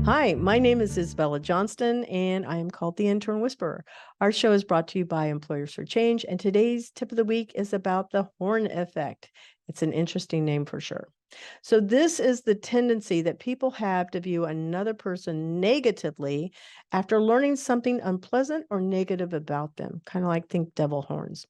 Hi, my name is Isabella Johnston, and I am called the Intern Whisperer. Our show is brought to you by Employers for Change, and today's tip of the week is about the Horn effect. It's an interesting name for sure. So this is the tendency that people have to view another person negatively after learning something unpleasant or negative about them, kind of like think devil horns.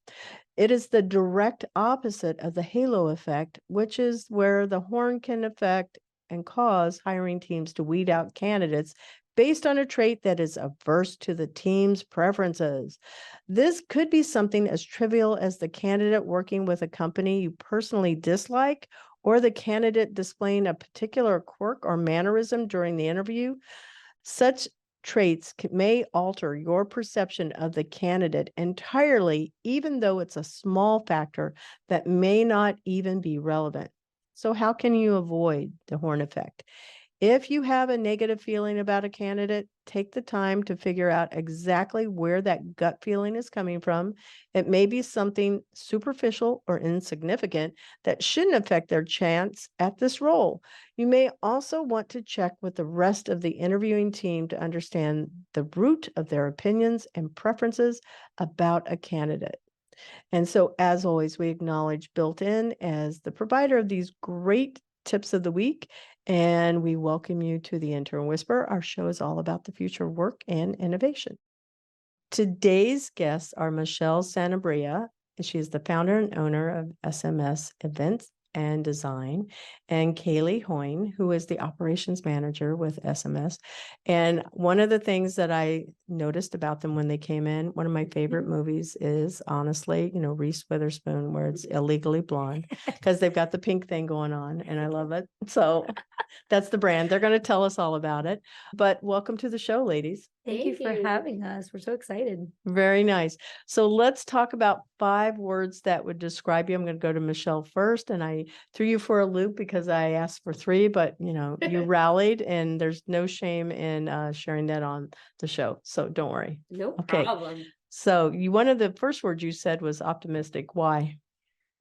It is the direct opposite of the halo effect, which is where the horn can affect and cause hiring teams to weed out candidates based on a trait that is averse to the team's preferences. This could be something as trivial as the candidate working with a company you personally dislike, or the candidate displaying a particular quirk or mannerism during the interview. Such traits may alter your perception of the candidate entirely, even though it's a small factor that may not even be relevant. So how can you avoid the horn effect? If you have a negative feeling about a candidate, take the time to figure out exactly where that gut feeling is coming from. It may be something superficial or insignificant that shouldn't affect their chance at this role. You may also want to check with the rest of the interviewing team to understand the root of their opinions and preferences about a candidate. And so, as always, we acknowledge Built In as the provider of these great tips of the week, and we welcome you to the Intern Whisperer. Our show is all about the future of work and innovation. Today's guests are Michelle Sanabria, and she is the founder and owner of SMS Events and Design, and Caleigh Hoyne, who is the operations manager with SMS. And one of the things that I noticed about them when they came in, one of my favorite movies is honestly, Reese Witherspoon, where it's Illegally Blonde, because they've got the pink thing going on, and I love it. So that's the brand. They're going to tell us all about it. But welcome to the show, ladies. Thank you for having us. We're so excited. Very nice. So let's talk about 5 words that would describe you. I'm going to go to Michelle first, and I threw you for a loop because I asked for 3, but you rallied, and there's no shame in sharing that on the show. So don't worry. No Okay. problem. So one of the first words you said was optimistic. Why?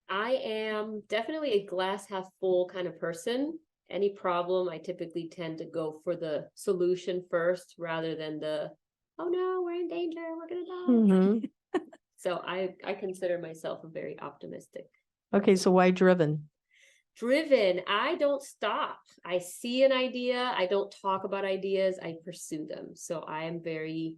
I am definitely a glass half full kind of person. Any problem, I typically tend to go for the solution first rather than the, oh no, we're in danger, we're gonna die. Mm-hmm. So I consider myself a very optimistic. Okay, so why driven? Driven, I don't stop. I see an idea, I don't talk about ideas, I pursue them. So I am very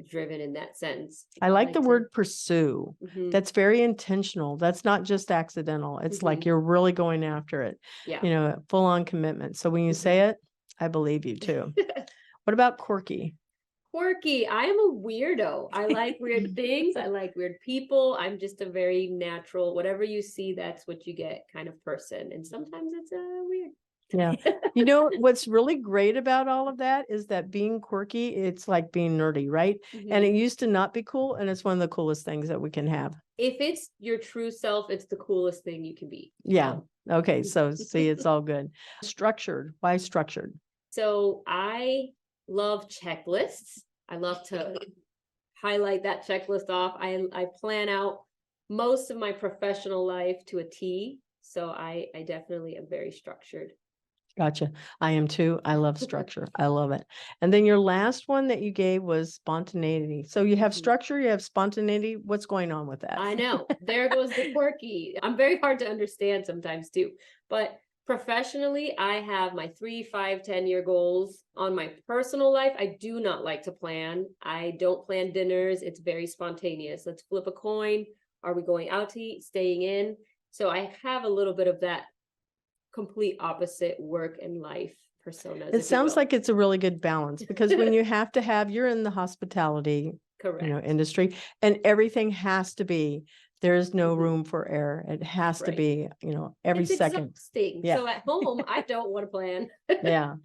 driven in that sense. I like the word pursue. Mhm. That's very intentional. That's not just accidental. It's like you're really going after it. Yeah. Full on commitment. So when you say it, I believe you too. What about quirky? Quirky. I am a weirdo. I like weird things. I like weird people. I'm just a very natural, whatever you see, that's what you get kind of person. And sometimes it's weird. Yeah. What's really great about all of that is that being quirky, it's like being nerdy, right? And it used to not be cool. And it's one of the coolest things that we can have. If it's your true self, it's the coolest thing you can be. Yeah. Okay. So see, it's all good. Structured. Why structured? So I love checklists. I love to highlight that checklist off. I plan out most of my professional life to a T. So I definitely am very structured. Gotcha. I am too. I love structure. I love it. And then your last one that you gave was spontaneity. So you have structure, you have spontaneity. What's going on with that? I know. There goes the quirky. I'm very hard to understand sometimes too. But professionally, I have my 3, 5, 10-year goals. On my personal life, I do not like to plan. I don't plan dinners. It's very spontaneous. Let's flip a coin. Are we going out to eat, staying in? So I have a little bit of that complete opposite work and life personas. It sounds like it's a really good balance, because when you have to have, you're in the hospitality correct industry, and everything has to be, there is no room for error. It has to be, every it's second. Exhausting. Yeah. So at home, I don't want to plan. Yeah.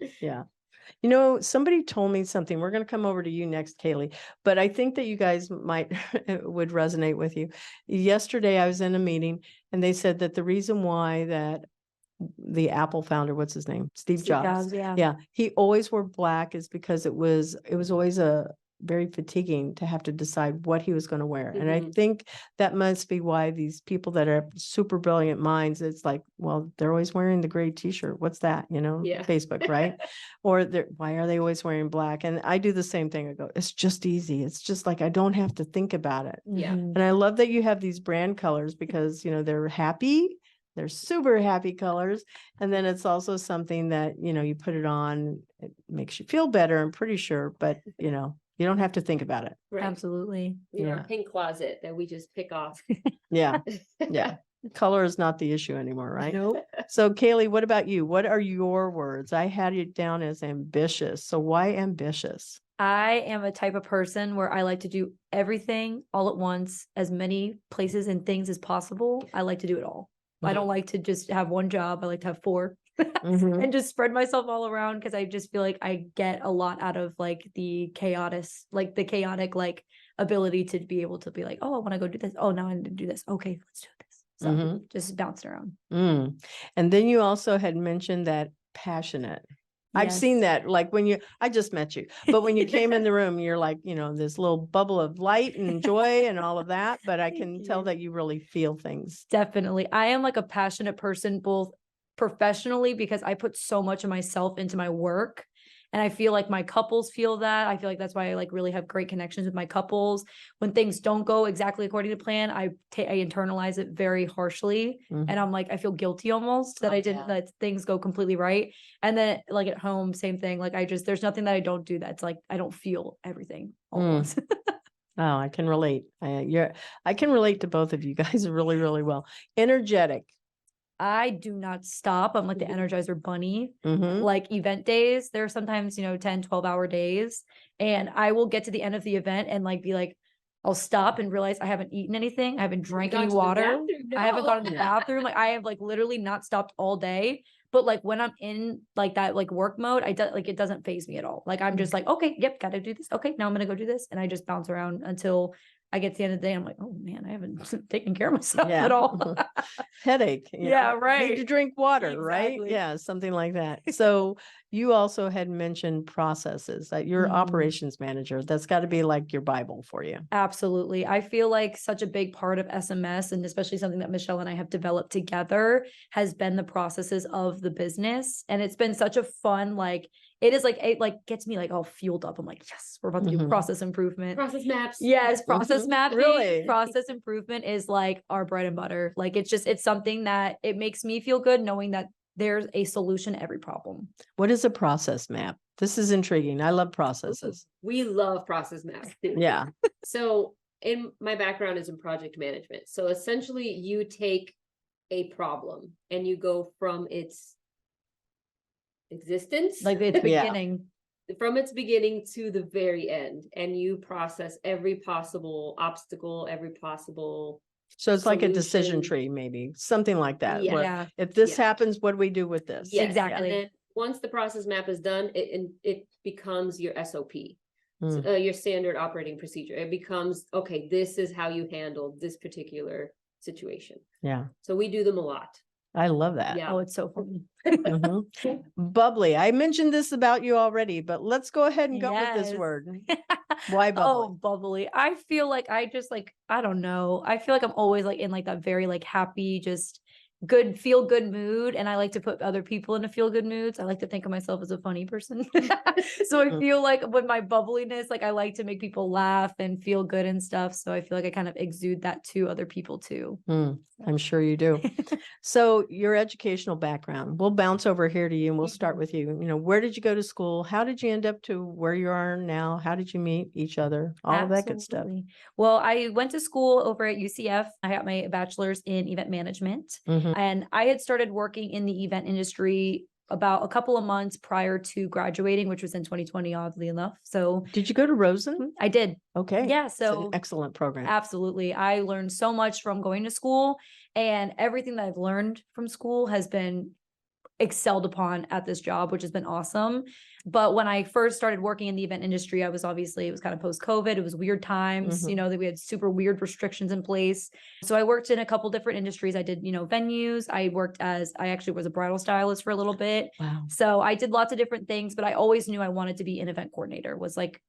Somebody told me something. We're going to come over to you next, Caleigh, but I think that you guys might would resonate with you. Yesterday, I was in a meeting, and they said that the reason why that the Apple founder, what's his name? Steve Jobs. Yeah. Yeah. He always wore black is because it was always a very fatiguing to have to decide what he was going to wear. And I Mhm. think that must be why these people that are super brilliant minds, it's like, well, they're always wearing the gray t-shirt. What's that? Yeah. Facebook, right? Or why are they always wearing black? And I do the same thing. I go, it's just easy. It's just like, I don't have to think about it. Yeah. Mhm. And I love that you have these brand colors because, they're happy. They're super happy colors. And then it's also something that, you put it on, it makes you feel better, I'm pretty sure, but you don't have to think about it. Right. Absolutely. We have Yeah. our pink closet that we just pick off. Yeah. Yeah. Color is not the issue anymore, right? Nope. So Caleigh, what about you? What are your words? I had it down as ambitious. So why ambitious? I am a type of person where I like to do everything all at once, as many places and things as possible. I like to do it all. I don't like to just have one job. I like to have 4 Mhm. and just spread myself all around because I just feel like I get a lot out of like the chaotic like ability to be able to be like, oh, I want to go do this. Oh, now I need to do this. Okay, let's do this. So Mhm. just bouncing around. And then you also had mentioned that passionate. I've seen Yes. that, like I just met you, but when you came in the room, you're like, this little bubble of light and joy and all of that. But I can tell that you really feel things. Definitely. I am like a passionate person, both professionally, because I put so much of myself into my work. And I feel like my couples feel that. I feel like that's why I like really have great connections with my couples. When things don't go exactly according to plan, I internalize it very harshly. Mhm. And I'm like, I feel guilty almost that I didn't let things go completely right. And then like at home, same thing. Like there's nothing that I don't do that's like I don't feel everything all at once. Oh, I can relate. I can relate to both of you guys really, really well. Energetic. I do not stop. I'm like the Energizer Bunny. Mhm. Like event days, there are sometimes, 10, 12-hour days. And I will get to the end of the event and like be like, I'll stop and realize I haven't eaten anything. I haven't drank Gone any to the water. bathroom? I haven't No. gone to the bathroom. Like I have like literally not stopped all day. But like when I'm in like that like work mode, it doesn't phase me at all. Like I'm just like, okay, yep, gotta do this. Okay, now I'm gonna go do this. And I just bounce around until I get to the end of the day. I'm like, oh man, I haven't taken care of myself at all. Headache. Yeah, right. Need to drink water, right? Exactly. Yeah, something like that. So you also had mentioned processes, that you're Mhm. operations manager. That's got to be like your Bible for you. Absolutely. I feel like such a big part of SMS, and especially something that Michelle and I have developed together, has been the processes of the business. And it's been such a fun, it is like, it like gets me like all fueled up. I'm like, yes, we're about to do Mhm. process improvement. Process maps. Yes, process Mhm. mapping, Really? process improvement is like our bread and butter. Like it's something that it makes me feel good knowing that there's a solution to every problem. What is a process map? This is intriguing. I love processes. We love process maps too. Yeah. So in my background is in project management. So essentially you take a problem and you go from its existence, Like its Yeah. beginning. from its beginning to the very end, and you process every possible obstacle, every possible So it's like a decision solution. tree, maybe something like that. Yeah. Where Yeah. if this Yeah. happens, what do we do with this? Yes. Exactly. And then once the process map is done, it becomes your SOP. Mm. Your standard operating procedure. It becomes, okay, this is how you handle this particular situation. Yeah. So we do them a lot. I love that. Yeah. Oh, it's so fun. Mhm. Bubbly. I mentioned this about you already, but let's go ahead and go with this Yes. word. Why Oh, bubbly? bubbly. I feel like I just like, I don't know. I feel like I'm always like in like that very like happy, just feel good mood. And I like to put other people in a feel good moods. I like to think of myself as a funny person. So I feel like with my bubbliness, like I like to make people laugh and feel good and stuff. So I feel like I kind of exude that to other people too. I'm sure you do. So your educational background, we'll bounce over here to you and we'll start with you. Where did you go to school? How did you end up to where you are now? How did you meet each other? All of that good stuff. Absolutely. Well, I went to school over at UCF. I got my bachelor's in event management, Mhm. and I had started working in the event industry about a couple of months prior to graduating, which was in 2020, oddly enough. So Did you go to Rosen? I did. Okay. Yeah. It's an So excellent program. absolutely. I learned so much from going to school, and everything that I've learned from school has been excelled upon at this job, which has been awesome. But when I first started working in the event industry, it was kind of post-COVID. It was weird times, Mhm. that we had super weird restrictions in place. So I worked in a couple different industries. I did, venues. I actually was a bridal stylist for a little bit. Wow. So I did lots of different things, but I always knew I wanted to be an event coordinator.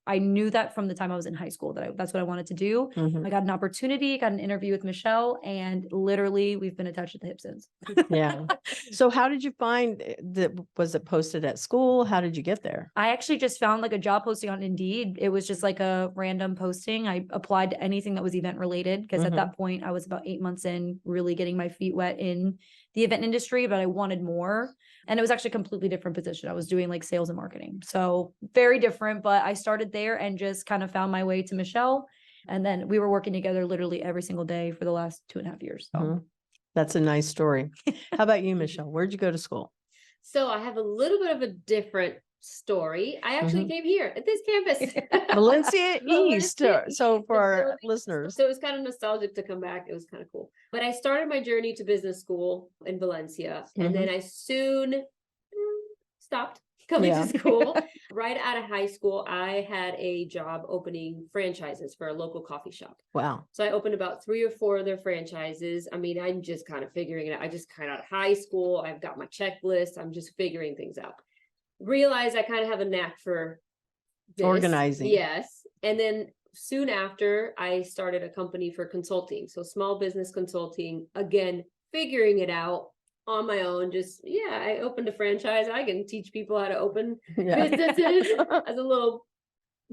I knew that from the time I was in high school that's what I wanted to do. Mhm. I got an opportunity, got an interview with Michelle, and literally we've been attached at the hip since. Yeah. So how did you find that? Was it posted at school? How did you get there? I actually just found like a job posting on Indeed. It was just like a random posting. I applied to anything that was event related because at that point I was about 8 months in, really getting my feet wet in the event industry, but I wanted more. And it was actually a completely different position. I was doing like sales and marketing. So very different, but I started there and just kind of found my way to Michelle. And then we were working together literally every single day for the last 2.5 years. So. Mhm. That's a nice story. How about you, Michelle? Where'd you go to school? So I have a little bit of a different story. I actually came here at this campus. Valencia East. Valencia So for our building. listeners. So it was kind of nostalgic to come back. It was kind of cool. But I started my journey to business school in Valencia. And then I soon stopped coming to school. Right out of high school, I had a job opening franchises for a local coffee shop. Wow. So I opened about 3 or 4 of their franchises. I mean, I'm just kind of figuring it out. I just kind of out of high school. I've got my checklist. I'm just figuring things out. Realize I kind of have a knack for this. Organizing. Yes. And then soon after, I started a company for consulting. So small business consulting, again, figuring it out on my own. I opened a franchise. I can teach people how to open businesses as a little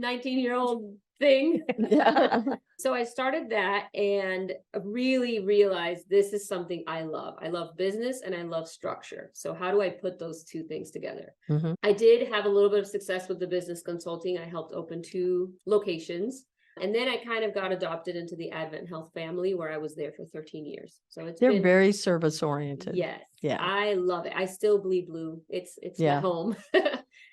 19-year-old thing. Yeah. So I started that and really realized this is something I love. I love business and I love structure. So how do I put those two things together? I did have a little bit of success with the business consulting. I helped open 2 locations. And then I kind of got adopted into the Advent Health family where I was there for 13 years. So They're very service oriented. Yes. Yeah. I love it. I still bleed blue. It's Yeah. my home.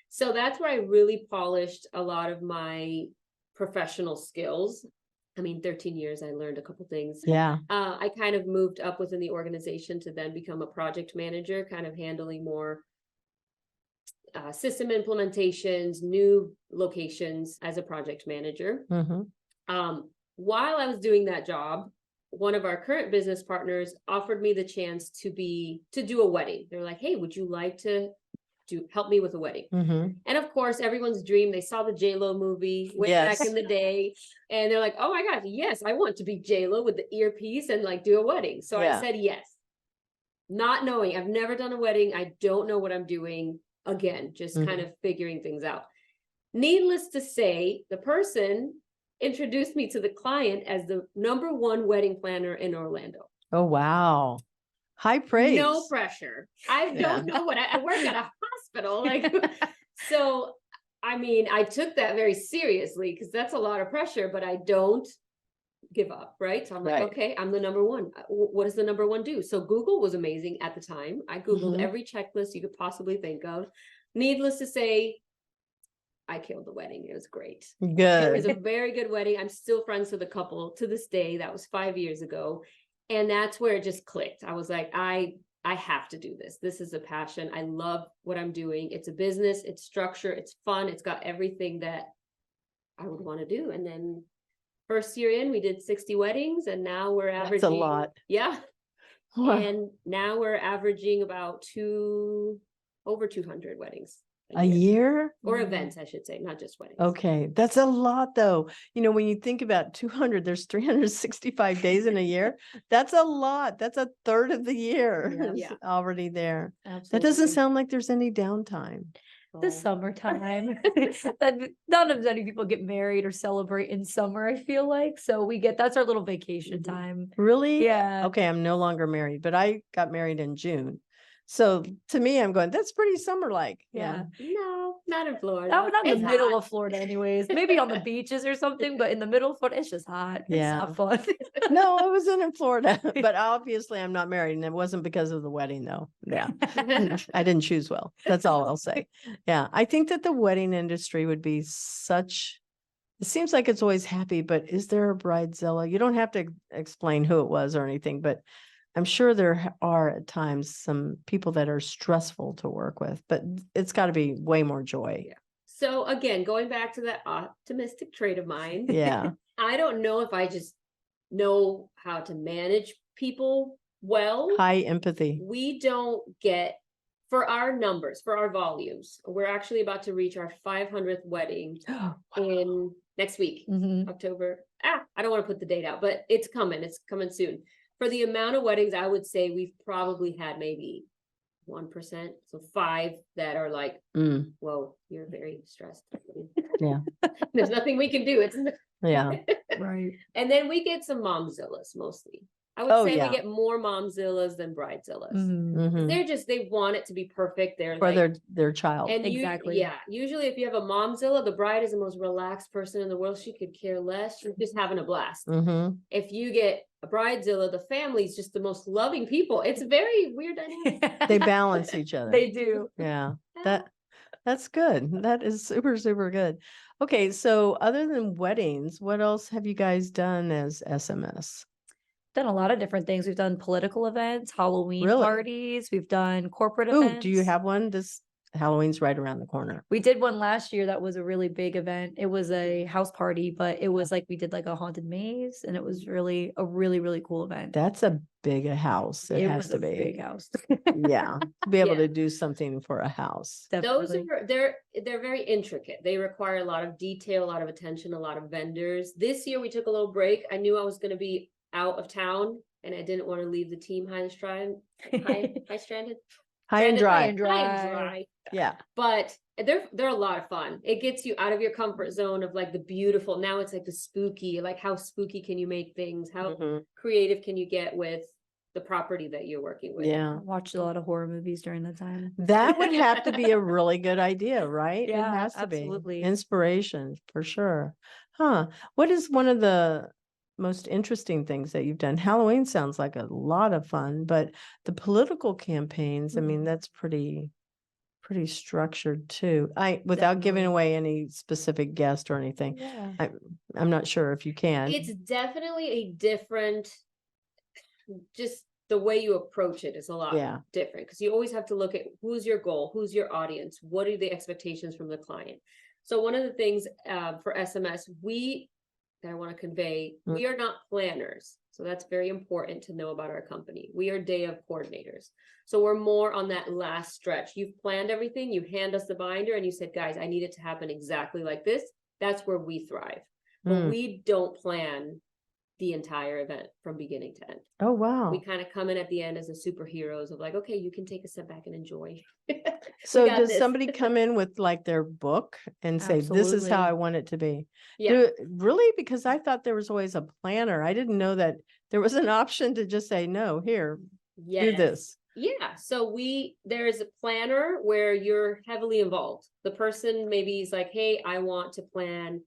So that's where I really polished a lot of my professional skills. I mean, 13 years, I learned a couple things. Yeah. I kind of moved up within the organization to then become a project manager, kind of handling more system implementations, new locations as a project manager. While I was doing that job, one of our current business partners offered me the chance to do a wedding. They're like, hey, would you like to help me with a wedding? And of course, everyone's dream, they saw the J-Lo movie way back in the day. And they're like, oh my gosh, yes, I want to be J-Lo with the earpiece and like do a wedding. So I said yes. Not knowing, I've never done a wedding. I don't know what I'm doing. Again, just kind of figuring things out. Needless to say, the person introduced me to the client as the #1 wedding planner in Orlando. Oh, wow. High praise. No pressure. I don't know what I work at a hospital. So, I mean, I took that very seriously because that's a lot of pressure, but I don't give up. Right. So I'm like, okay, I'm the #1. What does the #1 do? So Google was amazing at the time. I Googled every checklist you could possibly think of. Needless to say, I killed the wedding. It was great. Good. It was a very good wedding. I'm still friends with the couple to this day. That was 5 years ago. And that's where it just clicked. I was like, I have to do this. This is a passion. I love what I'm doing. It's a business. It's structure. It's fun. It's got everything that I would want to do. And then first year in, we did 60 weddings. And now we're averaging. That's a lot. Yeah. Wow. And now we're averaging about over 200 weddings. A year? Or events, I should say, not just weddings. Okay. That's a lot though. When you think about 200, there's 365 days in a year. That's a lot. That's a third of the year already there. Absolutely. That doesn't sound like there's any downtime. The summertime. None of many people get married or celebrate in summer, I feel like. So that's our little vacation time. Really? Yeah. Okay. I'm no longer married, but I got married in June. So to me, I'm going, that's pretty summer-like. Yeah. No, not in Florida. Not in It's the middle hot. of Florida anyways. Maybe on the beaches or something, but in the middle of Florida, it's just hot. Yeah. It's not fun. No, I wasn't in Florida, but obviously I'm not married, and it wasn't because of the wedding though. Yeah. I didn't choose well. That's all I'll say. Yeah. I think that the wedding industry would be it seems like it's always happy, but is there a bridezilla? You don't have to explain who it was or anything, but I'm sure there are at times some people that are stressful to work with, but it's got to be way more joy. So again, going back to that optimistic trait of mine, Yeah. I don't know if I just know how to manage people well. High empathy. We don't get, for our numbers, for our volumes, we're actually about to reach our 500th wedding in next week, October. I don't want to put the date out, but it's coming soon. For the amount of weddings, I would say we've probably had maybe 1%, so 5 that are like, whoa, you're very stressed. Yeah. There's nothing we can do. It's Yeah. Right. And then we get some momzillas mostly. I would say yeah. we get more momzillas than bridezillas. Mhm. They want it to be perfect. They're For like, their child. and Exactly. usually if you have a momzilla, the bride is the most relaxed person in the world. She could care less. She's just having a blast. If you get a bridezilla, the family's just the most loving people. It's very weird dynamic. They balance each other. They do. Yeah. That's good. That is super, super good. Okay, so other than weddings, what else have you guys done as SMS? Done a lot of different things. We've done political events, Halloween Really? parties. We've done corporate Oh, events. do you have one? This Halloween's right around the corner. We did one last year that was a really big event. It was a house party, but it was like we did like a haunted maze, and it was really a really cool event. That's a big house. It has was to a be. big house. Yeah. To be able Yeah. to do something for a house. Definitely. They're very intricate. They require a lot of detail, a lot of attention, a lot of vendors. This year we took a little break. I knew I was going to be out of town, and I didn't want to leave the team high and stranded. High and dry. Dry. Yeah. But they're a lot of fun. It gets you out of your comfort zone of like the beautiful. Now it's like the spooky, like how spooky can you make things? How creative can you get with the property that you're working with? Yeah. I watched a lot of horror movies during that time. That would have to be a really good idea, right? Yeah, it has to absolutely. be inspiration for sure. Huh. What is one of the most interesting things that you've done? Halloween sounds like a lot of fun, but the political campaigns, I mean, that's pretty structured too. Without giving Definitely. away any specific guest or anything. Yeah. I'm not sure if you can. It's definitely a different, just the way you approach it is a lot different, because you always have to look at who's your goal, who's your audience, what are the expectations from the client. So one of the things for SMS that I want to convey, we are not planners. So that's very important to know about our company. We are day of coordinators. So we're more on that last stretch. You've planned everything, you hand us the binder and you said, guys, I need it to happen exactly like this. That's where we thrive. But we don't plan the entire event from beginning to end. Oh, wow. We kind of come in at the end as the superheroes of like, okay, you can take a step back and enjoy. So does somebody come in with like their book and say, this is how I want it to be? Yeah. Really? Because I thought there was always a planner. I didn't know that there was an option to just say, no, here, do this. Yeah. So there's a planner where you're heavily involved. The person maybe is like, hey, I want to plan.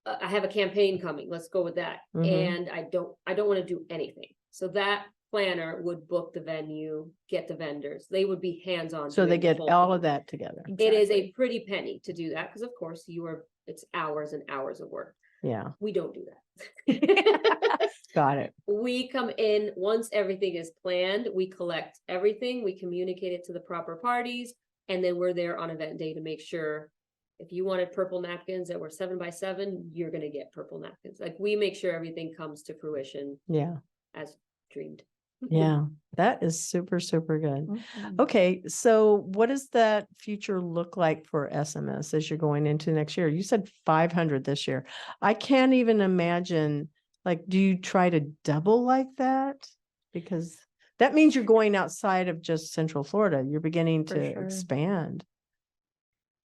I have a campaign coming. Let's go with that. And I don't want to do anything. So that planner would book the venue, get the vendors. They would be hands-on. So they get all of that together. Exactly. It is a pretty penny to do that because, of course, it's hours and hours of work. Yeah. We don't do that. Got it. We come in once everything is planned. We collect everything. We communicate it to the proper parties. And then we're there on event day to make sure if you wanted purple napkins that were 7x7, you're going to get purple napkins. Like we make sure everything comes to fruition. Yeah. As dreamed. Yeah. That is super, super good. Okay. So what does that future look like for SMS as you're going into next year? You said 500 this year. I can't even imagine, like, do you try to double like that? Because that means you're going outside of just Central Florida. You're beginning to expand.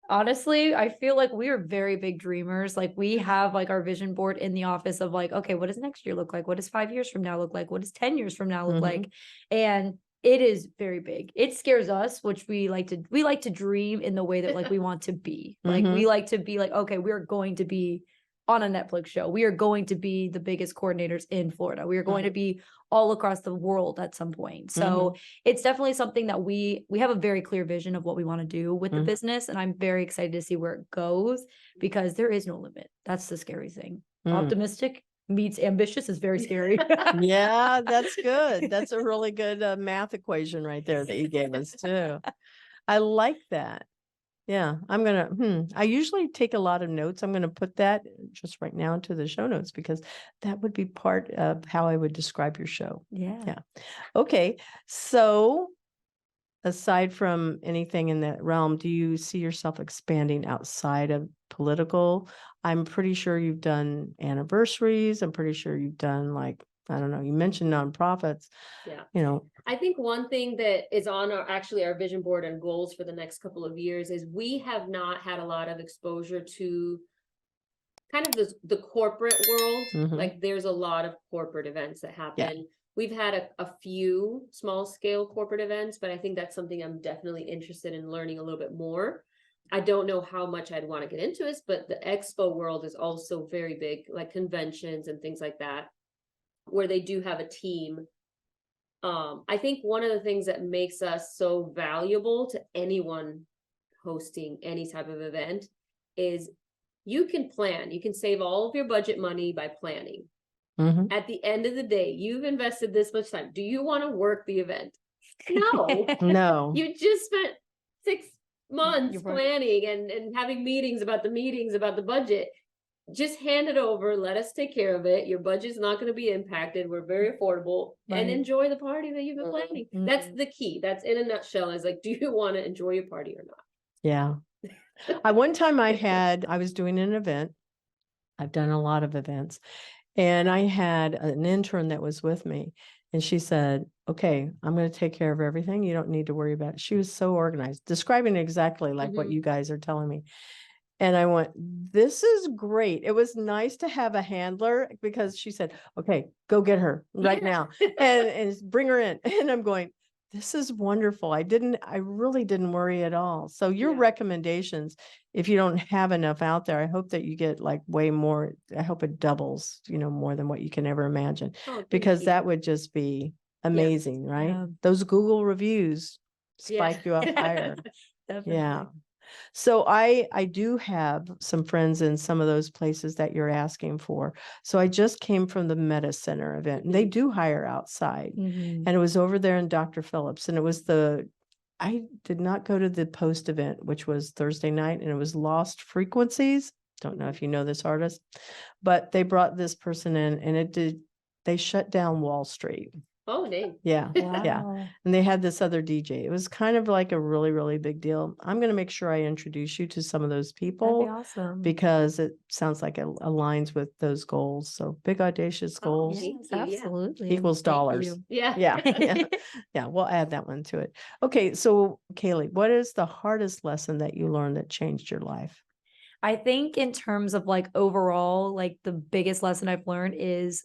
Honestly, I feel like we are very big dreamers. Like we have like our vision board in the office of like, okay, what does next year look like? What does 5 years from now look like? What does 10 years from now look like? And it is very big. It scares us, which we like to dream in the way that like we want to be. Like we like to be like, okay, we're going to be on a Netflix show. We are going to be the biggest coordinators in Florida. We are going to be all across the world at some point. So it's definitely something that we have a very clear vision of what we want to do with the business. And I'm very excited to see where it goes because there is no limit. That's the scary thing. Optimistic, meets ambitious is very scary. Yeah, that's good. That's a really good math equation right there that you gave us too. I like that. Yeah, I usually take a lot of notes. I'm gonna put that just right now into the show notes because that would be part of how I would describe your show. Yeah. Okay, so aside from anything in that realm, do you see yourself expanding outside of political? I'm pretty sure you've done anniversaries. I'm pretty sure you've done like, I don't know, you mentioned nonprofits, Yeah. you know. I think one thing that is on our vision board and goals for the next couple of years is we have not had a lot of exposure to kind of the corporate world. Mhm. Like there's a lot of corporate events that Yeah. happen. We've had a few small scale corporate events, but I think that's something I'm definitely interested in learning a little bit more. I don't know how much I'd want to get into this, but the expo world is also very big, like conventions and things like that, where they do have a team. I think one of the things that makes us so valuable to anyone hosting any type of event is you can plan, you can save all of your budget money by planning. Mhm. At the end of the day, you've invested this much time. Do you want to work the event? No. No. You just spent 6 months You're right. planning and having meetings about the budget. Just hand it over. Let us take care of it. Your budget's not going to be impacted. We're very affordable and Right. enjoy the party that you've been planning. That's Mhm. the key. That's in a nutshell is like, do you want to enjoy your party or not? Yeah. One time I was doing an event. I've done a lot of events. And I had an intern that was with me. And she said, okay, I'm going to take care of everything. You don't need to worry about it. She was so organized, describing exactly like what Mhm. you guys are telling me. And I went, this is great. It was nice to have a handler because she said, okay, go get her right Yeah. now and bring her in. And I'm going, this is wonderful. I really didn't worry at all. So your Yeah. recommendations, if you don't have enough out there, I hope that you get like way more. I hope it doubles, more than what you can ever imagine, Oh, thank because you. that would just be amazing, right? Yeah. Those Google reviews Yeah. spike you up higher. Definitely. Yeah. So I do have some friends in some of those places that you're asking for. So I just came from the Meta Center event, and they do hire outside. Mhm. And it was over there in Dr. Phillips, and I did not go to the post event, which was Thursday night, and it was Lost Frequencies. Don't know if you know this artist, but they brought this person in, and they shut down Wall Street. Oh, dang. Yeah. Yeah. Wow. And they had this other DJ. It was kind of like a really, really big deal. I'm going to make sure I introduce you to some of those That'd be people awesome. because it sounds like it aligns with those goals. So big, audacious Oh, goals thank Yes, you. Yeah. absolutely. equals Thank dollars. you. Yeah. Yeah. Yeah. Yeah. We'll add that one to it. Okay. So Caleigh, what is the hardest lesson that you learned that changed your life? I think in terms of like overall, like the biggest lesson I've learned is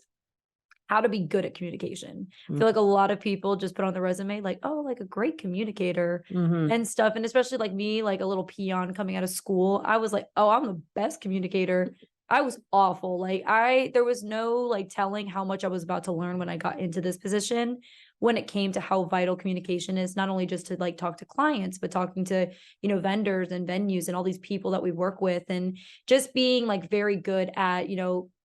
how to be good at communication. I feel like a lot of people just put on the resume like, oh, like a great communicator Mm-hmm. and stuff. And especially like me, like a little peon coming out of school, I was like, oh, I'm the best communicator. I was awful. Like there was no like telling how much I was about to learn when I got into this position when it came to how vital communication is, not only just to like talk to clients, but talking to, vendors and venues and all these people that we work with, and just being like very good at,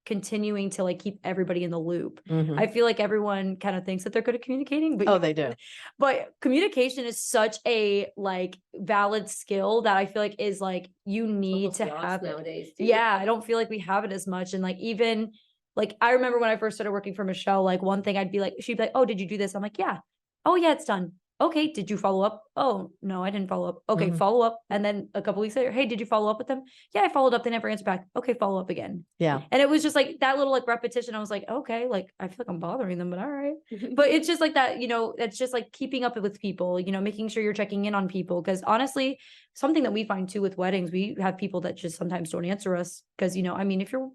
continuing to like keep everybody in the loop. Mm-hmm. I feel like everyone kind of thinks that they're good at communicating, but They do. But communication is such a like valid skill that I feel like is like you need Almost to lost have it. nowadays. Too. Yeah, I don't feel like we have it as much. And like even like I remember when I first started working for Michelle, like one thing I'd be like, she'd be like, oh, did you do this? I'm like, yeah. Oh yeah, it's done. Okay, did you follow up? Oh, no, I didn't follow up. Okay, Mhm. follow up. And then a couple weeks later, hey, did you follow up with them? Yeah, I followed up. They never answered back. Okay, follow up again. Yeah. And it was just like that little like repetition. I was like, okay, like I feel like I'm bothering them, but all right. But it's just like that, it's just like keeping up with people, making sure you're checking in on people. Cause honestly, something that we find too with weddings, we have people that just sometimes don't answer us. Cause, if you're,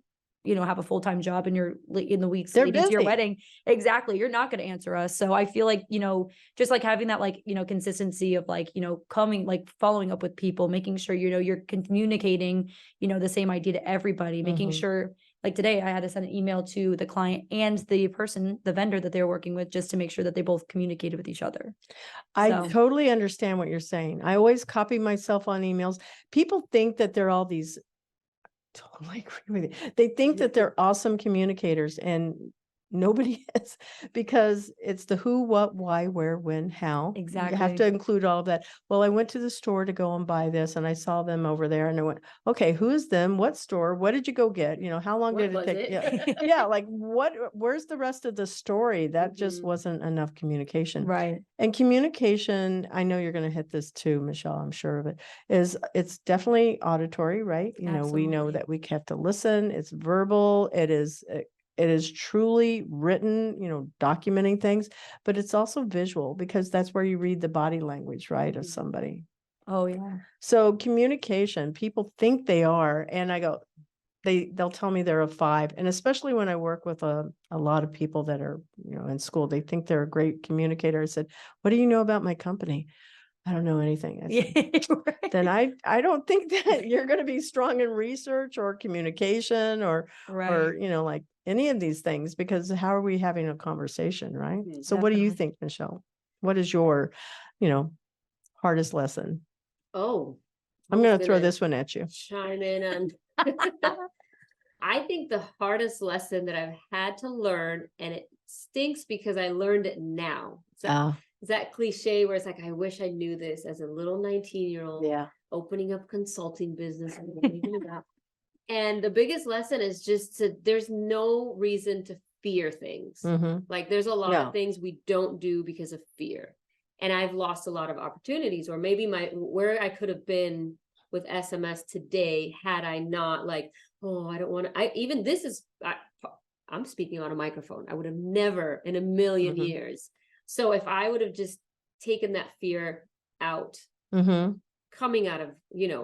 have a full-time job and you're in the weeks They're leading to your busy. wedding, exactly, you're not going to answer us. So I feel like, just like having that like, consistency of like, coming, like following up with people, making sure, you're communicating, the same idea to everybody, making Mhm. sure, like today I had to send an email to the client and the vendor that they were working with, just to make sure that they both communicated with each other. I So- totally understand what you're saying. I always copy myself on emails. People think that they're all these totally agree with you. They think that they're awesome communicators, and nobody is, because it's the who, what, why, where, when, how. You have Exactly. to include all of that. Well, I went to the store to go and buy this, and I saw them over there, and I went, okay, who's them? What store? What did you go get? How long What did it was take? it? Yeah. Yeah, like where's the rest of the story? That just Mhm. wasn't enough communication. Right. And communication, I know you're going to hit this too, Michelle, I'm sure of it, it's definitely auditory, right? We know Absolutely. that we have to listen. It's verbal. It is truly written, documenting things, but it's also visual, because that's where you read the body language, right, of Mhm. somebody. Oh yeah. So communication, people think they are, and I go, they'll tell me they're a 5. And especially when I work with a lot of people that are, in school, they think they're a great communicator. I said, what do you know about my company? I don't know anything. I said, Yeah. then I don't think that you're going to be strong in research or communication or Right. like any of these things, because how are we having a conversation, right? Mhm. So what do you Definitely. think, Michelle? What is your, you know, hardest lesson? Oh, I'm who's going to throw gonna this one at you. chime in on I think the hardest lesson that I've had to learn, and it stinks because I learned it now. Is that cliche where it's like, I wish I knew this as a little 19-year-old Yeah. opening up consulting business and what even about. And the biggest lesson is just there's no reason to fear things. Mm-hmm. Like there's a lot No. of things we don't do because of fear. And I've lost a lot of opportunities, or maybe where I could have been with SMS today had I not I don't want to, I'm speaking on a microphone. I would have never in a million Mhm. years. So if I would have just taken that fear out Mm-hmm. coming out of,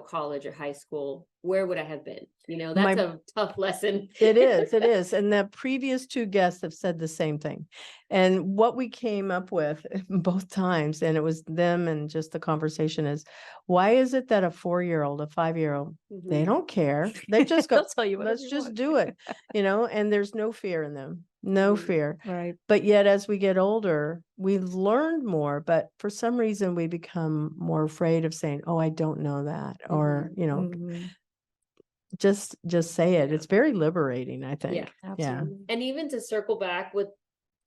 college or high school, where would I have been? That's My- a tough lesson. It is. And the previous 2 guests have said the same thing. And what we came up with both times, and it was them and just the conversation, is why is it that a 4-year-old, a 5-year-old, they Mhm. don't care. They just go, They'll tell you whatever let's you just want. do it, and there's no fear in them, no Mhm. fear. Right. But yet, as we get older, we've learned more, but for some reason we become more afraid of saying, oh, I don't know that, or, Mhm. just say it. Yeah. It's very liberating, I think. Yeah, Absolutely. And even to circle back with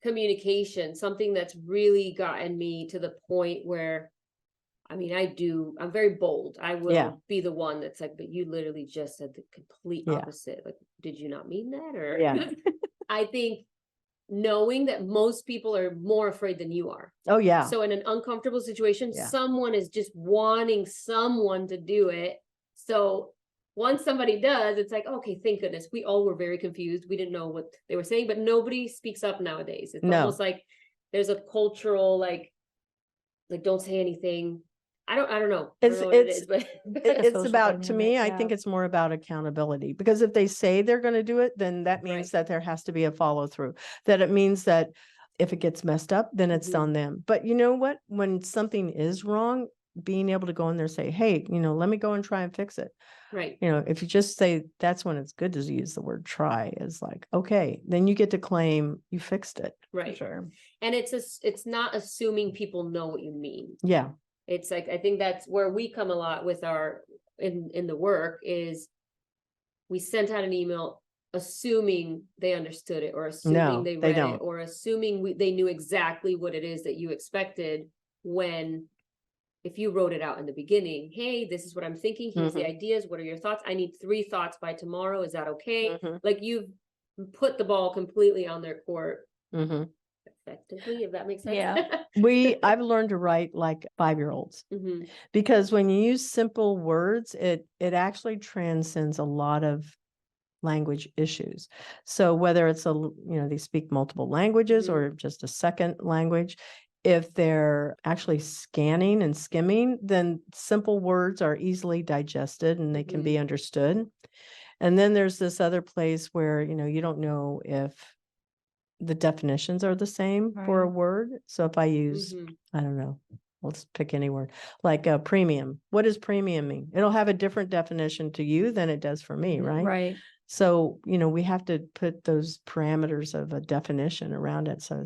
communication, something that's really gotten me to the point where, I'm very bold. I will Yeah. be the one that's like, but you literally just said the complete Yeah. opposite. Like, did you not mean that? Or Yeah. I think knowing that most people are more afraid than you are. Oh, yeah. So in an uncomfortable situation, Yeah. someone is just wanting someone to do it. So once somebody does, it's like, okay, thank goodness. We all were very confused. We didn't know what they were saying, but nobody speaks up nowadays. It's No. almost like there's a cultural like don't say anything. I don't know. I don't know what it is, but It's social about, to me, dynamic, I think yeah. it's more about accountability, because if they say they're going to do it, then that means Right. that there has to be a follow through, that it means that if it gets messed up, then it's Mhm. on them. But you know what? When something is wrong, being able to go in there and say, hey, let me go and try and fix it. Right. If you just say, that's when it's good to use the word try, is like, okay, then you get to claim you fixed it. Right. Sure. And it's not assuming people know what you mean. Yeah. It's like, I think that's where we come a lot with our in the work is we sent out an email assuming they understood it, or assuming No, they they read it, don't. or assuming they knew exactly what it is that you expected, when if you wrote it out in the beginning, hey, this is what I'm thinking, here's the ideas, what are your thoughts? I need 3 thoughts by tomorrow. Is that okay? Mhm. Like you've put the ball completely on their court Mhm. effectively, if that makes sense. Yeah. I've learned to write like 5-year-olds, Mhm. because when you use simple words, it actually transcends a lot of language issues. So whether it's they speak multiple languages Mhm. or just a second language, if they're actually scanning and skimming, then simple words are easily digested and they can be understood. And then there's this other place where, you don't know if the definitions are the same for a Right. word. So if I use, I don't know, let's pick any word, like a premium. What does premium mean? It'll have a different definition to you than it does for me, right? Right. So, we have to put those parameters of a definition around it. So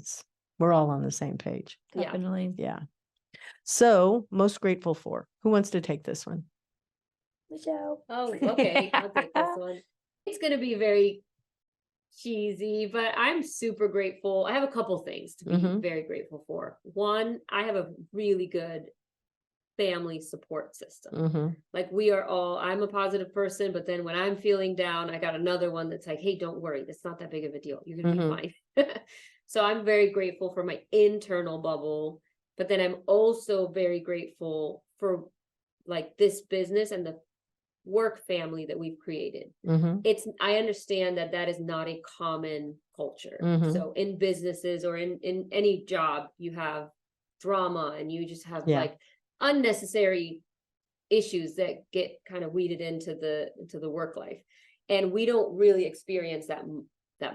we're all on the same page. Yeah. Definitely. Yeah. So most grateful for, who wants to take this one? Michelle. Oh, okay. I'll take this one. It's going to be very cheesy, but I'm super grateful. I have a couple things to be very grateful for. One, I have a really good family support system. Like I'm a positive person, but then when I'm feeling down, I got another one that's like, hey, don't worry. That's not that big of a deal. You're going to be fine. So I'm very grateful for my internal bubble, but then I'm also very grateful for like this business and the work family that we've created. I understand that is not a common culture. So in businesses or in any job, you have drama and you just have like unnecessary issues that get kind of weeded into the work life. And we don't really experience that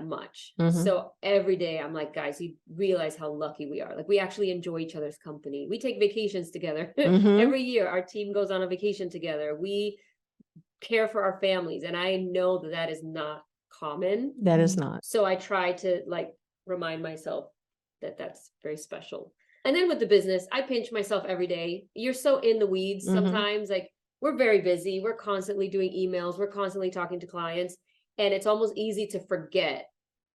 much. So every day I'm like, guys, you realize how lucky we are. Like we actually enjoy each other's company. We take vacations together. Every year our team goes on a vacation together. We care for our families. And I know that is not common. That is not. So I try to like remind myself that that's very special. And then with the business, I pinch myself every day. You're so in the weeds sometimes. Like we're very busy. We're constantly doing emails. We're constantly talking to clients. And it's almost easy to forget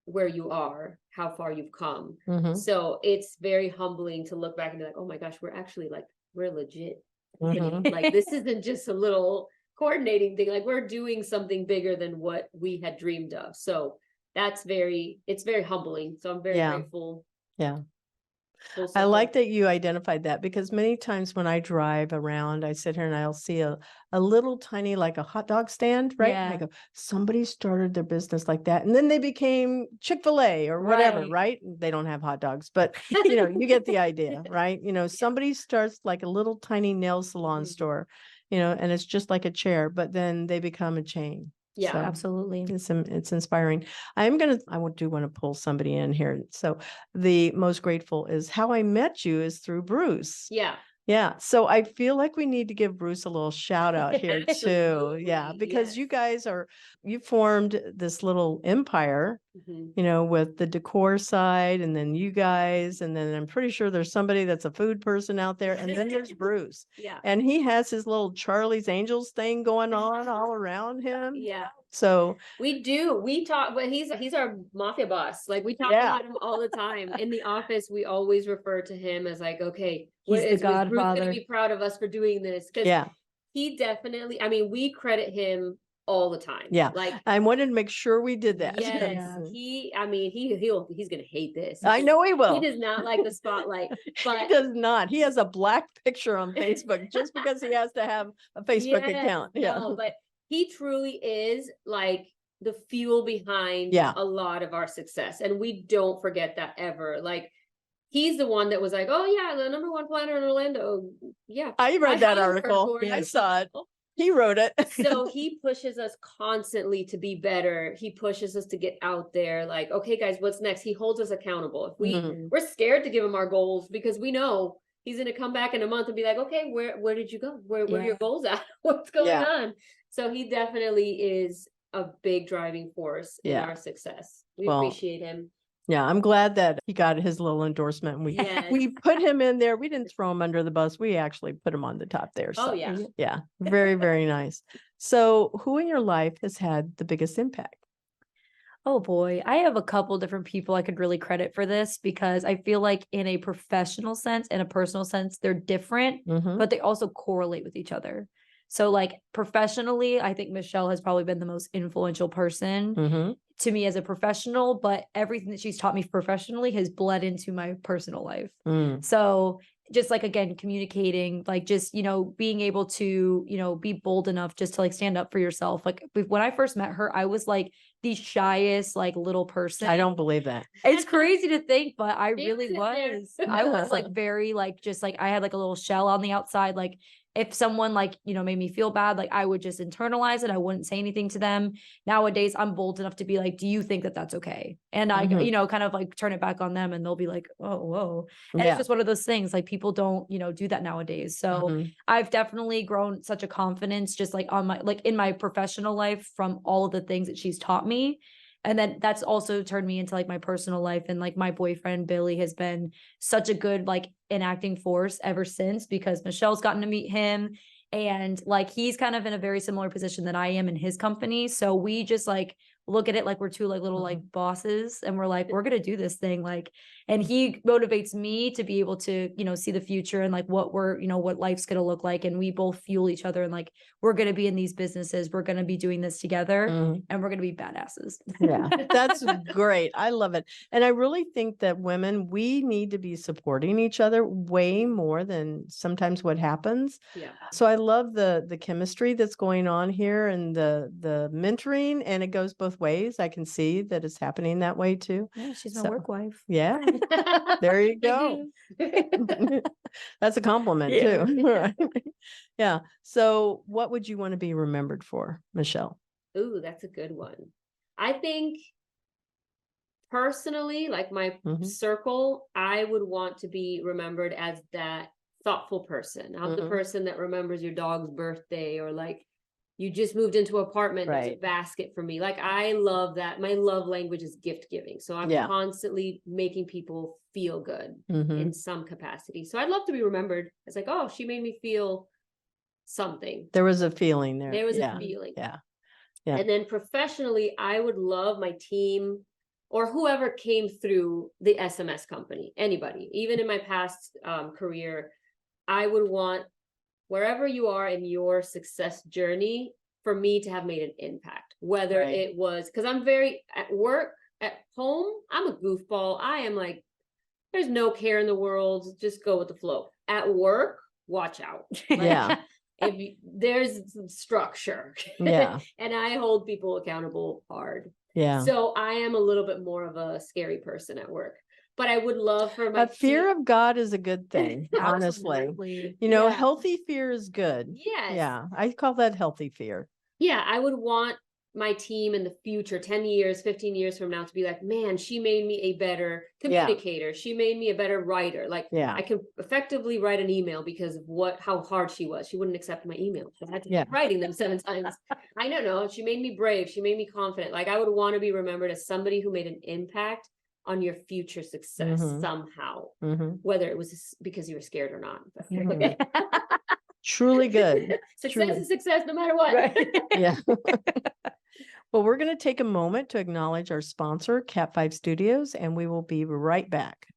where you are, how far you've come. So it's very humbling to look back and be like, oh my gosh, we're legit. Like this isn't just a little coordinating thing. Like we're doing something bigger than what we had dreamed of. So it's very humbling. So I'm very grateful. Yeah. I like that you identified that, because many times when I drive around, I sit here and I'll see a little tiny, like a hot dog stand, right? And I go, somebody started their business like that. And then they became Chick-fil-A or whatever, right? They don't have hot dogs, but you get the idea, right? Somebody starts like a little tiny nail salon store, and it's just like a chair, but then they become a chain. Yeah, So absolutely. it's inspiring. I do want to pull somebody in here. So the most grateful is how I met you is through Bruce. Yeah. Yeah. So I feel like we need to give Bruce a little shout out here too. Yeah. Because you guys you formed this little empire, with the decor side, and then you guys, and then I'm pretty sure there's somebody that's a food person out there. And then there's Bruce. Yeah. And he has his little Charlie's Angels thing going on all around him. Yeah. So we talk, but he's our mafia boss. Like we talk about him all the time. In the office, we always refer to him as like, okay, he's the godfather. Bruce gonna be proud of us for doing this? Because he definitely, we credit him all the time. Yeah. Like I wanted to make sure we did that. Yes. He's gonna hate this. I know he will. He does not like the spotlight. But he does not. He has a black picture on Facebook just because he has to have a Facebook account. Yeah. No, but he truly is like the fuel behind a lot of our success. And we don't forget that ever. Like he's the one that was like, oh yeah, the #1 planner in Orlando. Yeah. I read that article. I saw it. He wrote it. So he pushes us constantly to be better. He pushes us to get out there. Like, okay, guys, what's next? He holds us accountable. If we're scared to give him our goals because we know he's going to come back in a month and be like, okay, where did you go? Where are your goals at? What's going on? So he definitely is a big driving force in our success. We appreciate him. Yeah, I'm glad that he got his little endorsement. And we put him in there. We didn't throw him under the bus. We actually put him on the top there. So, yeah, very, very nice. So who in your life has had the biggest impact? Oh boy, I have a couple different people I could really credit for this, because I feel like in a professional sense and a personal sense, they're different, but they also correlate with each other. So like professionally, I think Michelle has probably been the most influential person to me as a professional, but everything that she's taught me professionally has bled into my personal life. So just like, again, communicating, like just, being able to, be bold enough just to like stand up for yourself. Like when I first met her, I was like the shyest, like little person. I don't believe that. It's crazy to think, but I really was. I was like very like, just like I had like a little shell on the outside. Like if someone like, made me feel bad, like I would just internalize it. I wouldn't say anything to them. Nowadays, I'm bold enough to be like, do you think that that's okay? And I, kind of like turn it back on them, and they'll be like, oh, whoa. And it's just one of those things, like people don't, do that nowadays. So I've definitely grown such a confidence just like in my professional life from all of the things that she's taught me. And then that's also turned me into like my personal life. And like my boyfriend, Billy, has been such a good like enacting force ever since, because Michelle's gotten to meet him. And like, he's kind of in a very similar position that I am in his company. So we just like look at it like we're two like little like bosses, and we're like, we're gonna do this thing. Like, and he motivates me to be able to, you know, see the future and like what we're, you know, what life's gonna look like. And we both fuel each other, and like, we're gonna be in these businesses, we're gonna be doing this together, and we're gonna be badasses. Yeah, that's great. I love it. And I really think that women, we need to be supporting each other way more than sometimes what happens. Yeah. So I love the chemistry that's going on here, and the mentoring, and it goes both ways. I can see that it's happening that way too. Yeah, she's my So, work wife. Yeah. There you go. That's a compliment Yeah. too. Right. Yeah. So what would you want to be remembered for, Michelle? Ooh, that's a good one. I think personally, like my circle, I would want to be remembered as that thoughtful person, not the person that remembers your dog's birthday, or like, you just moved into an apartment, there's a basket for me. Like, I love that. My love language is gift giving. So I'm constantly making people feel good in some capacity. So I'd love to be remembered as like, oh, she made me feel something. There was a feeling there. There was a feeling. Yeah. And then professionally, I would love my team or whoever came through the SMS company, anybody, even in my past career, I would want wherever you are in your success journey for me to have made an impact, whether it was, because I'm very at work, at home, I'm a goofball. I am like, there's no care in the world. Just go with the flow. At work, watch out. Like, if you, there's some structure. And I hold people accountable hard. So I am a little bit more of a scary person at work. But I would love for my fear of God is a good thing, honestly. You know, healthy fear is good. Yes. Yeah. I call that healthy fear. Yeah. I would want my team in the future, 10 years, 15 years from now, to be like, man, she made me a better communicator. She made me a better writer. Like, I can effectively write an email because of how hard she was. She wouldn't accept my email. So I had to keep writing them 7 times. I don't know. She made me brave. She made me confident. Like, I would want to be remembered as somebody who made an impact on your future success somehow, whether it was because you were scared or not. Okay. Truly good. Success is success no matter what. Yeah. Well, we're going to take a moment to acknowledge our sponsor, Cat 5 Studios, and we will be right back.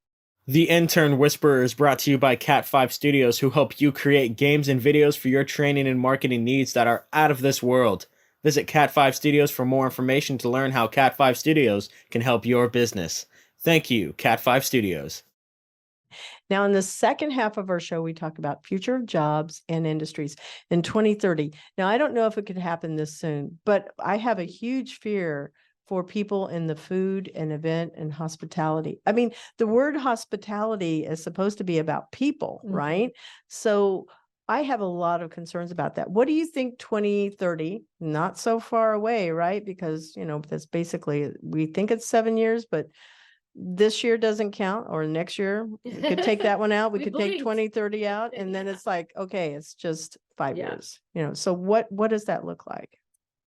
The Intern Whisperer is brought to you by Cat 5 Studios, who help you create games and videos for your training and marketing needs that are out of this world. Visit Cat 5 Studios for more information to learn how Cat 5 Studios can help your business. Thank you, Cat 5 Studios. Now, in the second half of our show, we talk about future of jobs and industries in 2030. Now, I don't know if it could happen this soon, but I have a huge fear for people in the food and event and hospitality. I mean, the word hospitality is supposed to be about people, right? So I have a lot of concerns about that. What do you think 2030? Not so far away, right? Because, you know, that's basically, we think it's 7 years, but this year doesn't count, or next year we could take that one out. We could take 2030 out, and then it's like, okay, it's just 5 years, you know. So what does that look like?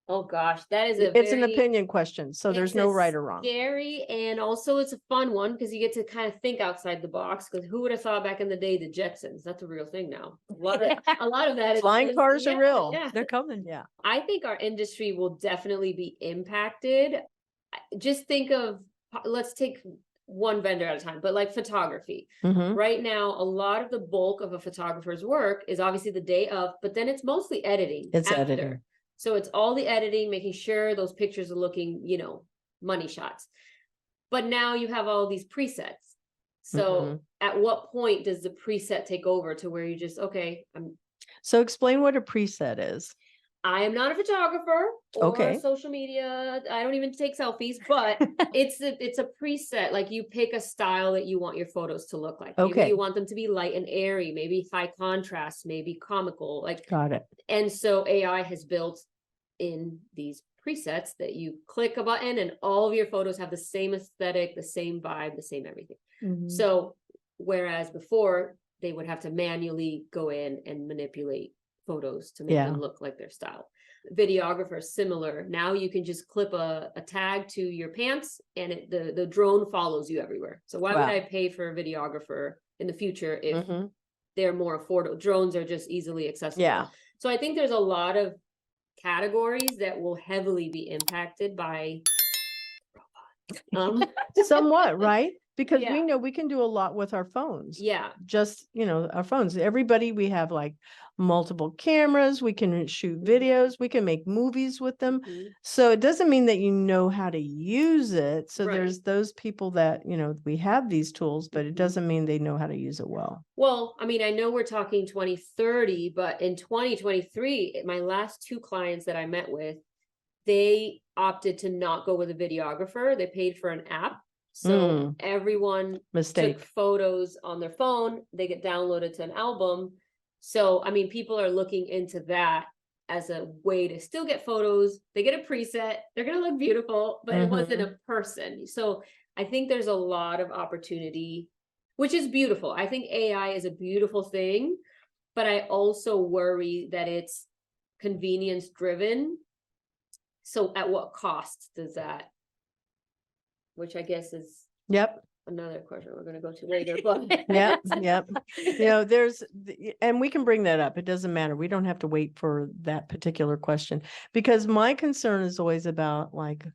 Oh gosh, that is it's an opinion question, so there's no right or wrong. Scary, and also it's a fun one because you get to kind of think outside the box. Because who would have thought back in the day the Jetsons? That's a real thing now. A lot of that is flying cars are real. Yeah, they're coming. Yeah, I think our industry will definitely be impacted. Just think of, let's take one vendor at a time, but like photography. Right now, a lot of the bulk of a photographer's work is obviously the day of, but then it's mostly editing. It's editing. So it's all the editing, making sure those pictures are looking, you know, money shots. But now you have all these presets. So at what point does the preset take over to where you just, okay, so explain what a preset is. I am not a photographer or social media. I don't even take selfies, but it's a preset. Like, you pick a style that you want your photos to look like. Maybe you want them to be light and airy, maybe high contrast, maybe comical. Like, got it. And so AI has built in these presets that you click a button and all of your photos have the same aesthetic, the same vibe, the same everything. So whereas before they would have to manually go in and manipulate photos to make them look like their style. Videographers, similar. Now you can just clip a tag to your pants and the drone follows you everywhere. So why would I pay for a videographer in the future if they're more affordable? Drones are just easily accessible. So I think there's a lot of categories that will heavily be impacted by robots. Somewhat, right? Because we Yeah. know we can do a lot with our phones. Yeah. Just, our phones. Everybody, we have like multiple cameras. We can shoot Mhm. videos. We can make movies with them. Mhm. So it doesn't mean that you know how to use it. So Right. there's those people that, we have these tools, but it Mhm. doesn't mean they know how to use it well. Well, I mean, I know we're talking 2030, but in 2023, my last 2 clients that I met with, they opted to not go with a videographer. They paid for an app. So everyone Mistake. took photos on their phone. They get downloaded to an album. So, I mean, people are looking into that as a way to still get photos. They get a preset. They're going to look beautiful, but it wasn't a person. So I think there's a lot of opportunity, which is beautiful. I think AI is a beautiful thing, but I also worry that it's convenience driven. So at what cost does that, which I guess is Yep. another question we're going to go to later, but Yep. And we can bring that up. It doesn't matter. We don't have to wait for that particular question, because my concern is always about like,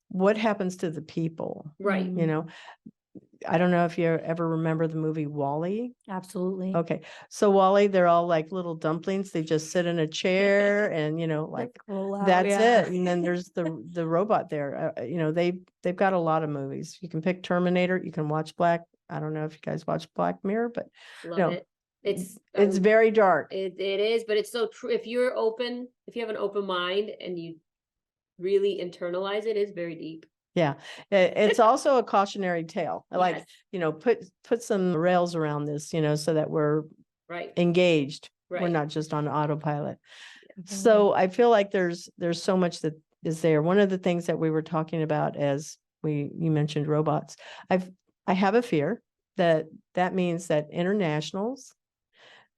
what happens to the people? right. I don't know if you ever remember the movie WALL-E. Absolutely. Okay. So WALL-E, they're all like little dumplings. They just sit in a chair and, like Roll out, that's yeah. it. And then there's the robot there. They've got a lot of movies. You can pick Terminator. You can watch I don't know if you guys watch Black Mirror, but Love it. It's very dark. it is, but it's so true. If you have an open mind and you really internalize it, it's very deep. Yeah. It's also a cautionary tale. Like, Yes. put some rails around this, so that we're Right. engaged. We're Right. not just on autopilot. Mhm. So I feel like there's so much that is there. One of the things that we were talking about as you mentioned robots, I have a fear that means that internationals,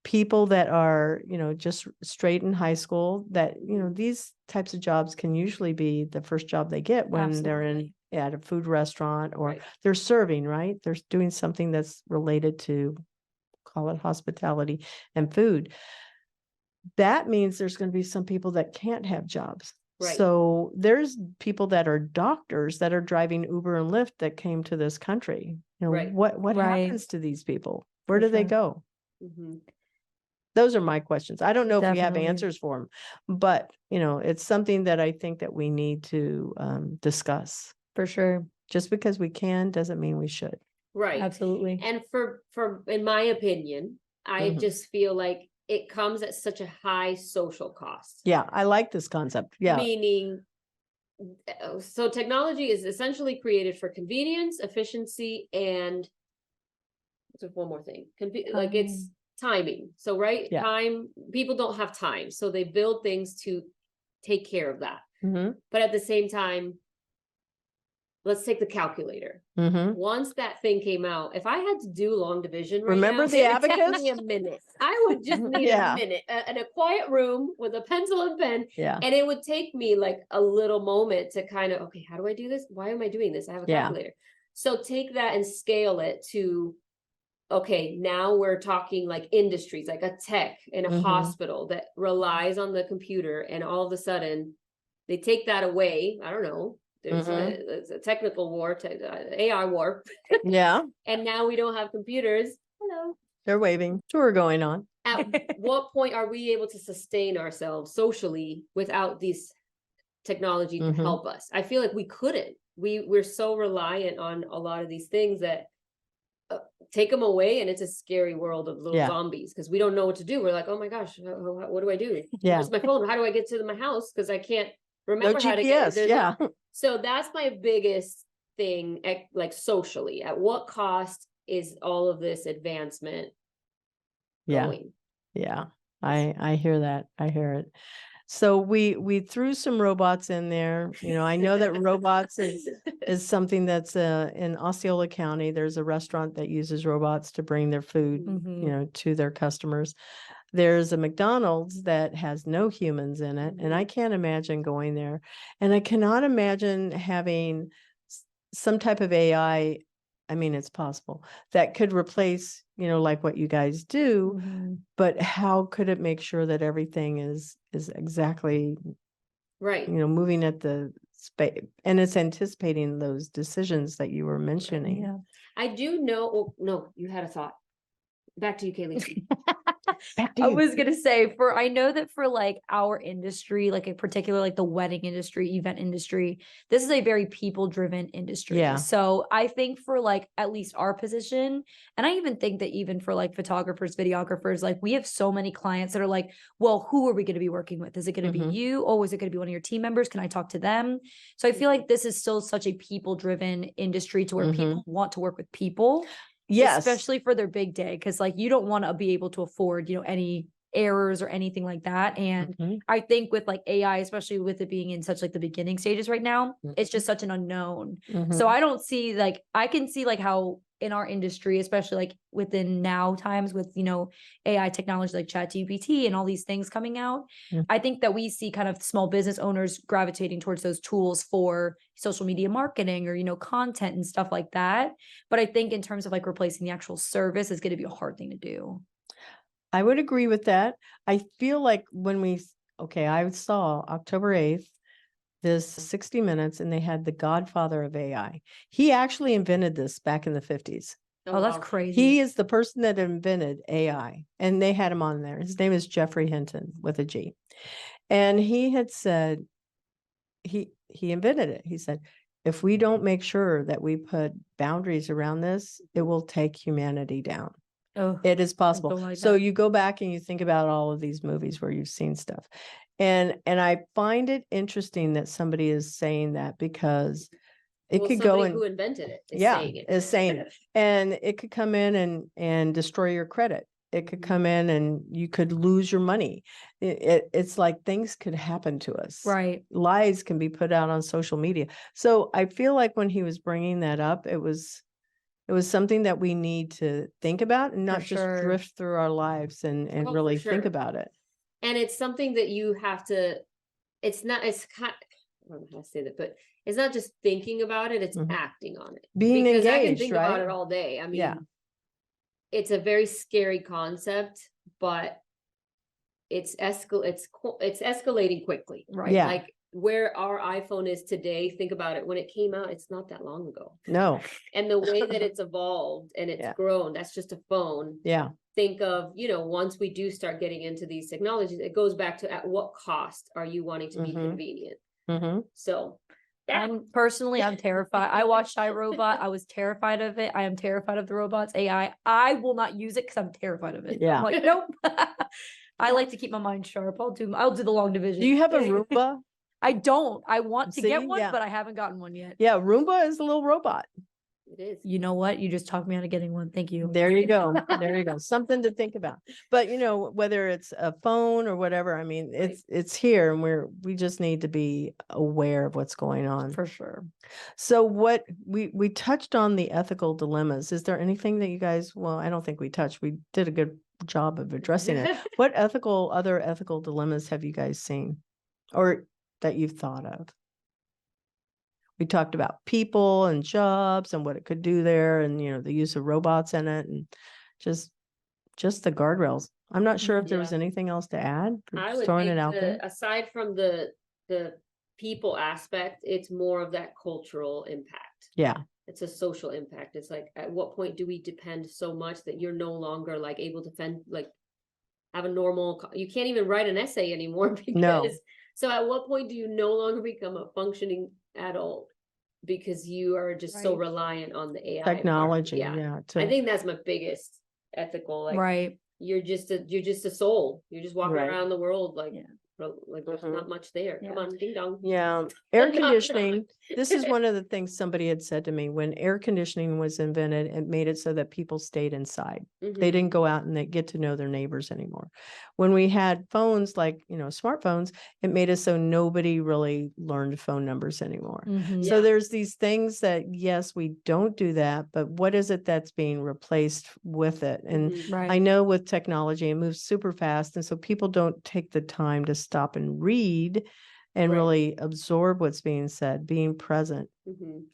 people that are, just straight in high school, that, these types of jobs can usually be the first job they get when they're at a food restaurant, or Right. they're serving, right? They're doing something that's related to, call it hospitality and food. That means there's going to be some people that can't have jobs. Right. So there's people that are doctors that are driving Uber and Lyft that came to this country. Right. What Right. happens to these people? Where For do they sure. go? Mhm. Those are my questions. I don't know if we have Definitely. answers for them, but it's something that I think that we need to discuss. For sure. Just because we can doesn't mean we should. Right. Absolutely. And for in my opinion, I Mhm. just feel like it comes at such a high social cost. Yeah, I like this concept. Yeah. Meaning, so technology is essentially created for convenience, efficiency, and there's one more thing. Like it's timing. So Yeah. time, people don't have time. So they build things to take care of that. Mhm. But at the same time, let's take the calculator. Mhm. Once that thing came out, if I had to do long division right Remember now, the it would take abacus? me a minute. I would just need Yeah. a minute in a quiet room with a pencil and pen. Yeah. And it would take me like a little moment to kind of, okay, how do I do this? Why am I doing this? I have a Yeah. calculator. So take that and scale it to, okay, now we're talking like industries, like a tech in a Mhm. hospital that relies on the computer, and all of a sudden they take that away. I don't know. There's a technical war, AI war, Yeah. and now we don't have computers. Hello. They're waving. Tour going on. At what point are we able to sustain ourselves socially without these technology to Mhm. help us? I feel like we couldn't. We're so reliant on a lot of these things that take them away, and it's a scary world of little Yeah. zombies because we don't know what to do. We're like, oh my gosh, what do I do? Yeah. Where's my phone? How do I get to my house? Because I can't No remember how to GPS. get Yeah. So that's my biggest thing, like socially. At what cost is all of this advancement Yeah. going? Yeah. I hear that. I hear it. So we threw some robots in there. I know that robots is something that's in Osceola County. There's a restaurant that uses robots to bring their food, Mhm. to their customers. There's a McDonald's that has no humans in it, and I can't imagine going there. And I cannot imagine having some type of AI I mean, it's possible that could replace, like what you guys do, Mhm. but how could it make sure that everything is exactly, Right. moving at the space, and it's anticipating those decisions that you were mentioning. Yeah. I do know. Oh, no, you had a thought. Back to you, Caleigh. Back to I you. was gonna say I know that for like our industry, like in particular, like the wedding industry, event industry, this is a very people-driven industry. Yeah. So I think for like at least our position, and I even think that even for like photographers, videographers, like we have so many clients that are like, well, who are we going to be working with? Is it going to Mhm. be you? Oh, is it going to be one of your team members? Can I talk to them? So I feel like this is still such a people-driven industry to where Mhm. people want to work with people. Yes. Especially for their big day, because like you don't want to be able to afford, any errors or anything like that. And Mhm. I think with like AI, especially with it being in such like the beginning stages right now, it's Mhm. just such an unknown. Mhm. So I don't see like I can see like how in our industry, especially like within now times with AI technology like ChatGPT and all these things coming out, Mhm. I think that we see kind of small business owners gravitating towards those tools for social media marketing or content and stuff like that. But I think in terms of like replacing the actual service is going to be a hard thing to do. I would agree with that. I feel like I saw October 8th, this 60 Minutes, and they had the godfather of AI. He actually invented this back in the 50s. Oh, that's wow. crazy. He is the person that invented AI, and they had him on there. His name is Jeffrey Hinton with a G. And he had said, he invented it. He said, if we don't make sure that we put boundaries around this, it will take humanity down. Oh, It is possible. don't like So that. you go back and you think about all of these movies where you've seen stuff. And I find it interesting that somebody is saying that, because it Well, could go somebody in. who invented it is Yeah, saying it. is saying it. And it could come in and destroy your credit. It could come in and you could lose your money. It's like things could happen to us. Right. Lies can be put out on social media. So I feel like when he was bringing that up, it was something that we need to think about and not just sure. drift through our lives and Oh, really for think sure. about it. And it's something that you have to, it's kind, I don't know how to say that, but it's not just thinking about it, it's Mhm. acting on it. Being Because I can engaged, think about right? it all day. I mean, Yeah. it's a very scary concept, but it's escalating quickly. Right. Yeah. Like where our iPhone is today, think about it. When it came out, it's not that long ago. No. And the way that it's evolved and it's Yeah. grown, that's just a phone. Yeah. Think of, once we do start getting into these technologies, it goes back to at what cost are you wanting to be Mhm. convenient? Mm-hmm. So I'm terrified. I watched iRobot. I was terrified of it. I am terrified of the robots, AI. I will not use it because I'm terrified of it. Yeah. I'm like, nope. I like to keep my mind sharp. I'll do the long division. Do you have a Roomba? I don't. I want to get See? one, Yeah. but I haven't gotten one yet. Yeah, Roomba is a little robot. it is. You know what? You just talked me out of getting one. Thank you. There you go. There you go. Something to think about. But whether it's a phone or whatever, I mean, it's here, and we just need to be aware of what's going on. For sure. So what we touched on the ethical dilemmas. Is there anything that you guys, well, I don't think we touched. We did a good job of addressing it. What other ethical dilemmas have you guys seen or that you've thought of? We talked about people and jobs and what it could do there, and the use of robots in it, and just the guardrails. I'm not sure if there was Yeah. anything else to add. I Just would throwing think it out there. aside from the people aspect, it's more of that cultural impact. Yeah. It's a social impact. It's like, at what point do we depend so much that you're no longer like able to have a normal, you can't even write an essay anymore because, No. So at what point do you no longer become a functioning adult because you are just so Right. reliant on the AI Technology. part? Yeah. I think that's my biggest ethical, like, Right. you're just a soul. You're just walking Right. around the world like, Yeah. there's Mhm. not much there. Come Yeah. on, ding dong. Yeah. Air conditioning. This is one of the things somebody had said to me. When air conditioning was invented, it made it so that people stayed inside. They Mhm. didn't go out and they get to know their neighbors anymore. When we had phones, like, smartphones, it made it so nobody really learned phone numbers anymore. Mhm. So Yeah. there's these things that, yes, we don't do that, but what is it that's being replaced with it? And Mhm. Right. I know with technology, it moves super fast. And so people don't take the time to stop and read and Right. really absorb what's being said, being present. Mhm.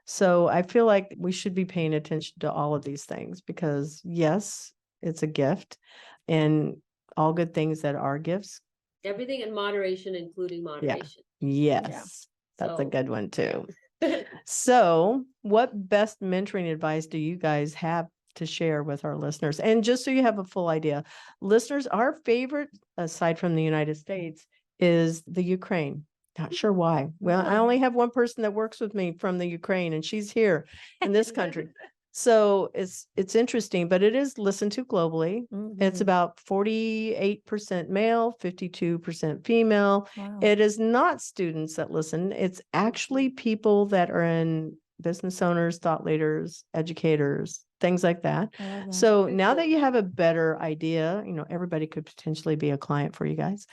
So I feel like we should be paying attention to all of these things because yes, it's a gift, and all good things that are gifts. Everything in moderation, including moderation. Yes, that's a So, good one yeah. too. So, what best mentoring advice do you guys have to share with our listeners? And just so you have a full idea, listeners, our favorite, aside from the United States, is the Ukraine. Not sure why. Well, I only have one person that works with me from the Ukraine, and she's here in this country. So it's interesting, but it is listened to globally. It's Mhm. about 48% male, 52% female. Wow. It is not students that listen. It's actually people that are in business owners, thought leaders, educators, things like that. I love that. So Very now cool. that you have a better idea, everybody could potentially be a client for you guys.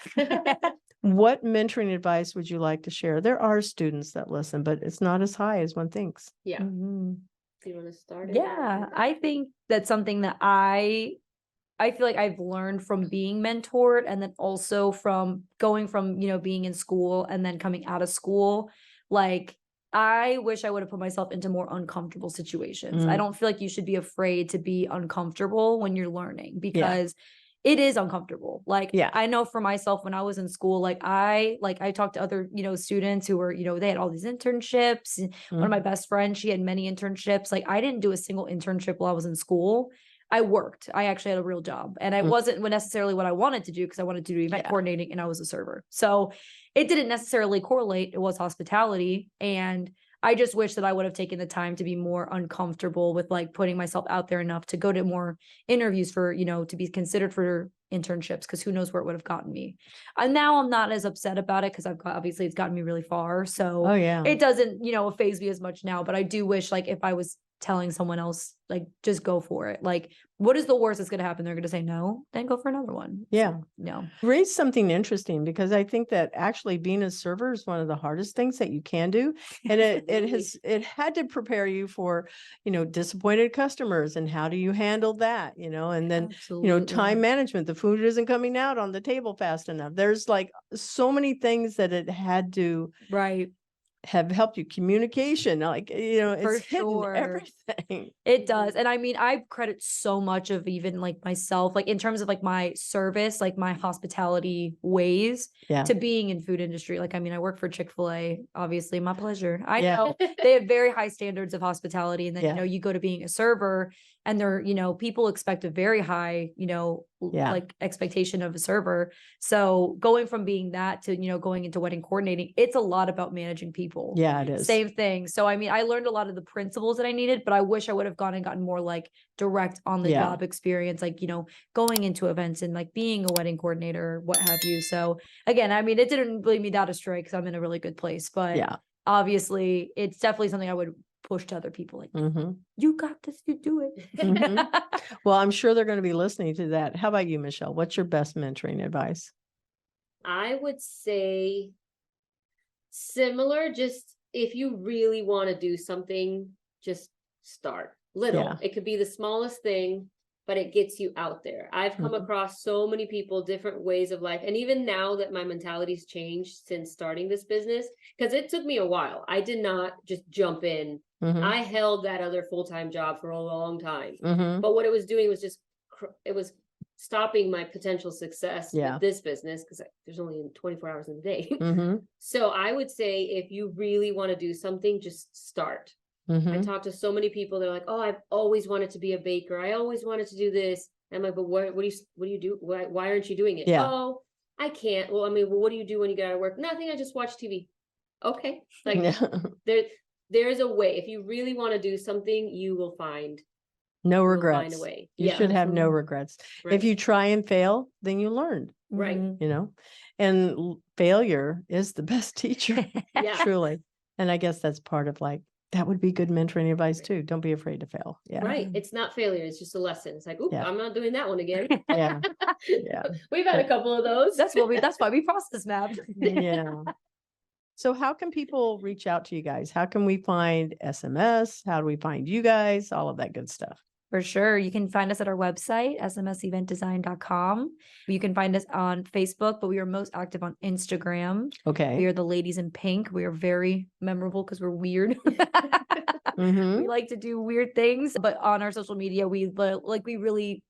What mentoring advice would you like to share? There are students that listen, but it's not as high as one thinks. Yeah. Mhm. Do you want to start it? Yeah, I think that's something that I feel like I've learned from being mentored, and then also from going from, being in school and then coming out of school. Like, I wish I would have put myself into more uncomfortable situations. I Mm. don't feel like you should be afraid to be uncomfortable when you're learning, because it is uncomfortable. Like, Yeah. I know for myself, when I was in school, I talked to other, students who were, they had all these internships. One of my best friends, she had many internships. Like, I didn't do a single internship while I was in school. I worked. I actually had a real job, and it wasn't necessarily what I wanted to do, because I wanted to do event coordinating, and I was a server. So it didn't necessarily correlate. It was hospitality. And I just wish that I would have taken the time to be more uncomfortable with putting myself out there enough to go to more interviews for, to be considered for internships, because who knows where it would have gotten me. And now I'm not as upset about it, because obviously it's gotten me really far. So Oh yeah. it doesn't, faze me as much now. But I do wish, if I was telling someone else, just go for it. What is the worst that's going to happen? They're going to say no, then go for another one. Yeah. So, no. Raise something interesting, because I think that actually being a server is one of the hardest things that you can do. And it had to prepare you for, disappointed customers, and how do you handle that, and then, Absolutely. time management, the food isn't coming out on the table fast enough. There's so many things that it had to Right. have helped you. Communication, For it's hidden sure. everything. It does. And I mean, I credit so much of even myself, in terms of my service, my hospitality ways Yeah. to being in food industry. I work for Chick-fil-A, obviously, my pleasure. I Yeah. know they have very high standards of hospitality. And then, Yeah. you go to being a server, and they're, people expect a very high, expectation of a server. So going from being that to, going into wedding coordinating, it's a lot about managing people. Yeah, it is. Same thing. So, I mean, I learned a lot of the principles that I needed, but I wish I would have gone and gotten more direct on the job experience, going into events and being a wedding coordinator, what have you. So again, I mean, it didn't lead me that astray, because I'm in a really good place, but obviously it's definitely something I would push to other people. You got this, you do it. Well, I'm sure they're going to be listening to that. How about you, Michelle? What's your best mentoring advice? I would say similar. Just if you really want to do something, just start little. Yeah. It could be the smallest thing, but it gets you out there. I've come across so many people, different ways of life. And even now that my mentality's changed since starting this business, because it took me a while. I did not just jump in. I held that other full-time job for a long time. But what it was doing was it was stopping my potential success with this business, because there's only 24 hours in the day. So I would say, if you really want to do something, just start. I talked to so many people. They're like, "Oh, I've always wanted to be a baker. I always wanted to do this." And I'm like, "But what do you do? Why aren't you doing it?" Yeah. "Oh, I can't." "Well, I mean, what do you do when you get out of work?" "Nothing. I just watch TV." Okay. There's a way. If you really want to do something, you will find No find regrets. a way. You should have no absolutely. regrets. Right. If you try and fail, then you learn, Right. Mhm. and failure is the best teacher, Yeah. truly. And I guess that's part of that would be good mentoring advice too. Don't be afraid to fail. Yeah. Right. It's not failure. It's just a lesson. It's like, "Oop, Yeah. I'm not doing that one again." Yeah. Yeah. We've had a couple of those. That's why we process map. Yeah. So how can people reach out to you guys? How can we find SMS? How do we find you guys? All of that good stuff. For sure. You can find us at our website, smseventdesign.com. You can find us on Facebook, but we are most active on Instagram. Okay. We are the ladies in pink. We are very memorable because we're weird. Mhm. We like to do weird things, but on our social media, we really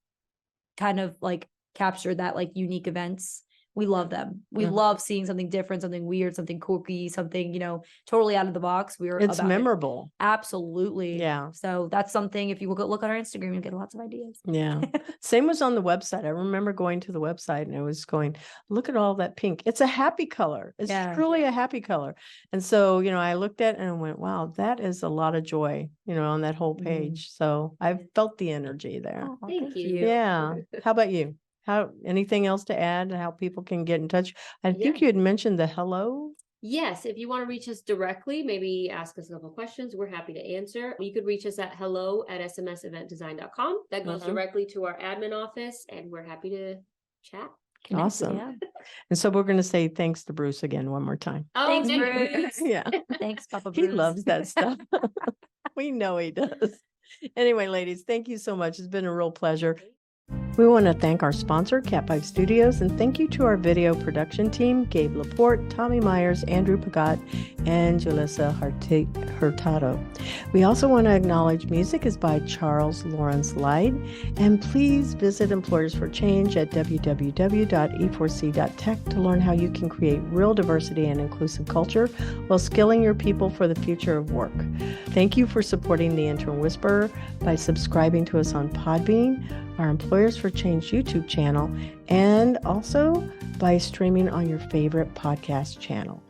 kind of like capture that like unique events. We love them. We Mhm. love seeing something different, something weird, something quirky, something, totally out of the box. We're It's about it. memorable. Absolutely. Yeah. So that's something, if you look on our Instagram, you'll get lots of ideas. Yeah. Same was on the website. I remember going to the website and I was going, look at all that pink. It's a happy color. It's Yeah. truly a happy color. And so, I looked at it and I went, wow, that is a lot of joy, on that whole page. So I felt the energy there. Oh, Thank you. Yeah. How about you? Anything else to add? How people can get in touch? I think Yeah. you had mentioned the hello. Yes, if you want to reach us directly, maybe ask us a couple questions. We're happy to answer. You could reach us at hello@smseventdesign.com. That goes Mhm. directly to our admin office, and we're happy to chat. Connect, Awesome. yeah. And so we're going to say thanks to Bruce again one more time. Oh, Thanks, thank you. Bruce. Yeah. Thanks, Papa He Bruce. loves that stuff. We know he does. Anyway, ladies, thank you so much. It's been a real pleasure. We want to thank our sponsor, Cat 5 Studios, and thank you to our video production team, Gabe Laporte, Tommy Myers, Andrew Pagat, and Julissa Hurtado. We also want to acknowledge music is by Charles Lawrence Light, and please visit Employers for Change at www.e4c.tech to learn how you can create real diversity and inclusive culture while skilling your people for the future of work. Thank you for supporting the Intern Whisperer by subscribing to us on Podbean, our Employers for Change YouTube channel, and also by streaming on your favorite podcast channel.